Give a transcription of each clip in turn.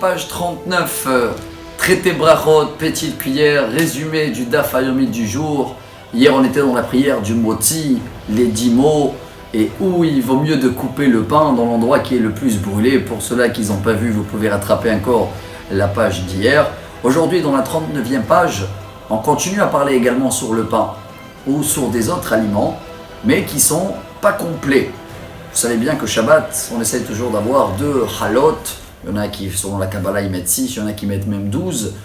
page 39, traité brachot, petite cuillère, résumé du daf hayomi du jour. Hier on était dans la prière du moti, les 10 mots, et où il vaut mieux de couper le pain dans l'endroit qui est le plus brûlé. Pour ceux-là qui n'ont pas vu, vous pouvez rattraper encore la page d'hier. Aujourd'hui dans la 39e page, on continue à parler également sur le pain ou sur des autres aliments, mais qui sont pas complets. Vous savez bien que Shabbat, on essaye toujours d'avoir 2 halot. Il y en a qui, selon la Kabbalah, ils mettent 6, il y en a qui mettent même 12.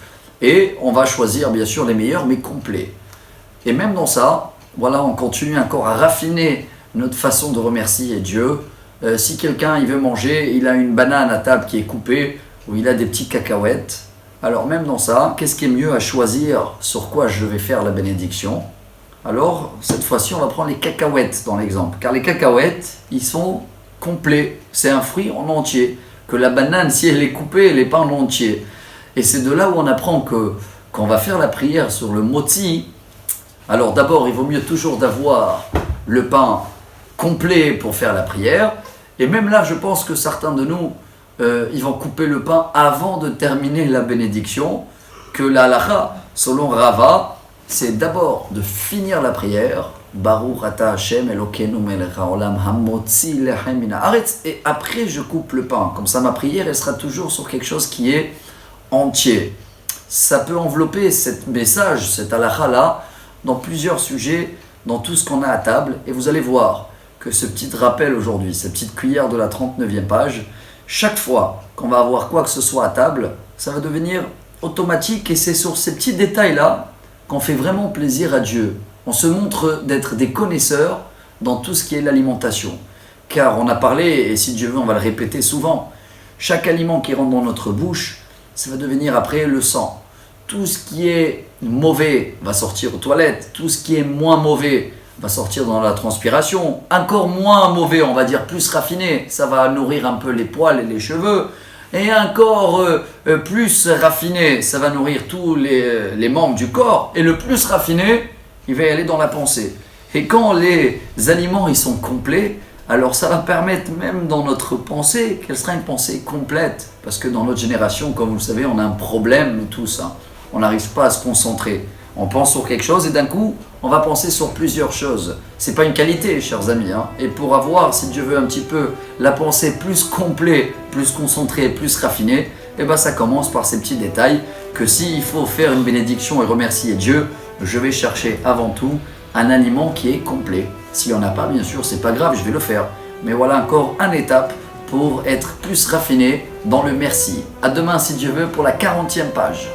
Et on va choisir bien sûr les meilleurs, mais complets. Et même dans ça, voilà, on continue encore à raffiner notre façon de remercier Dieu. Si quelqu'un il veut manger, il a une banane à table qui est coupée, ou il a des petits cacahuètes. Alors même dans ça, qu'est-ce qui est mieux à choisir sur quoi je vais faire la bénédiction? Alors, cette fois-ci, on va prendre les cacahuètes dans l'exemple. Car les cacahuètes, ils sont complets. C'est un fruit en entier. Que la banane, si elle est coupée, elle n'est pas en entier. Et c'est de là où on apprend qu'on va faire la prière sur le moti. Alors d'abord, il vaut mieux toujours d'avoir le pain complet pour faire la prière. Et même là, je pense que certains de nous, ils vont couper le pain avant de terminer la bénédiction. Que la halakha, selon Rava, c'est d'abord de finir la prière, Baruch ata Hashem Elokeinu melech haolam hamotzi lechem min haaretz, et après je coupe le pain. Comme ça, ma prière, elle sera toujours sur quelque chose qui est entier. Ça peut envelopper ce message, cette halakha-là, dans plusieurs sujets, dans tout ce qu'on a à table, et vous allez voir que ce petit rappel aujourd'hui, cette petite cuillère de la 39e page, chaque fois qu'on va avoir quoi que ce soit à table, ça va devenir automatique, et c'est sur ces petits détails-là qu'on fait vraiment plaisir à Dieu. On se montre d'être des connaisseurs dans tout ce qui est l'alimentation. Car on a parlé, et si Dieu veut, on va le répéter souvent, chaque aliment qui rentre dans notre bouche, ça va devenir après le sang. Tout ce qui est mauvais va sortir aux toilettes, tout ce qui est moins mauvais va sortir dans la transpiration, encore moins mauvais, on va dire plus raffiné, ça va nourrir un peu les poils et les cheveux, et encore plus raffiné, ça va nourrir tous les membres du corps, et le plus raffiné, il va y aller dans la pensée. Et quand les aliments ils sont complets, alors ça va permettre même dans notre pensée, qu'elle sera une pensée complète, parce que dans notre génération, comme vous le savez, on a un problème nous tous, on n'arrive pas à se concentrer. On pense sur quelque chose et d'un coup, on va penser sur plusieurs choses. C'est pas une qualité, chers amis. Et pour avoir, si Dieu veut, un petit peu la pensée plus complète, plus concentrée, plus raffinée, ça commence par ces petits détails que s'il faut faire une bénédiction et remercier Dieu, je vais chercher avant tout un aliment qui est complet. S'il n'y en a pas, bien sûr, c'est pas grave, je vais le faire. Mais voilà encore une étape pour être plus raffiné dans le merci. À demain, si Dieu veut, pour la 40e page.